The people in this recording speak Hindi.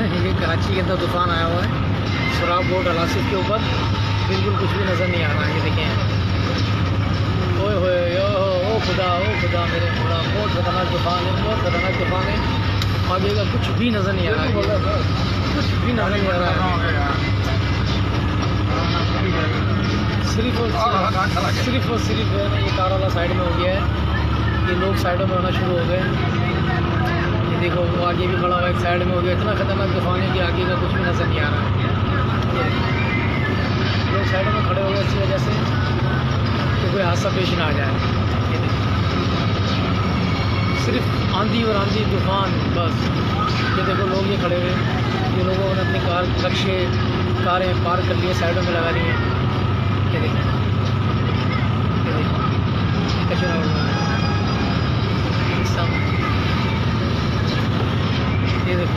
ये कराची के अंदर तूफ़ान आया हुआ है, शराब बोर्ड अलासिफ के ऊपर बिल्कुल कुछ भी नज़र नहीं आ रहा है। ये देखें, ओए होए ओ खुदा मेरे खुदा, बहुत ख़तरनाक तूफ़ान है, बहुत ख़तरनाक तूफ़ान है। आगे का कुछ भी नज़र नहीं आ रहा है, कुछ भी नज़र नहीं आ रहा है। सिर्फ और सिर्फ है ना, ये कार वाला साइड में हो गया है, ये लोग साइडों में होना शुरू हो गए। ये देखो वो आगे भी खड़ा हुआ एक साइड में हो गया। इतना ख़तरनाक तूफ़ान है कि आगे का कुछ भी नज़र नहीं आ रहा है। लोग साइडों में खड़े हो गए इसी वजह से कि कोई हादसा पेश ना आ जाए। ये देखो, सिर्फ आंधी और आंधी तूफ़ान बस। ये देखो लोग ये खड़े हुए, ये लोगों ने अपनी कारें पार्क कर लिए, साइडों में लगा ली हैं। ये देखो, कचरा उड़ रहा है। ये देखो।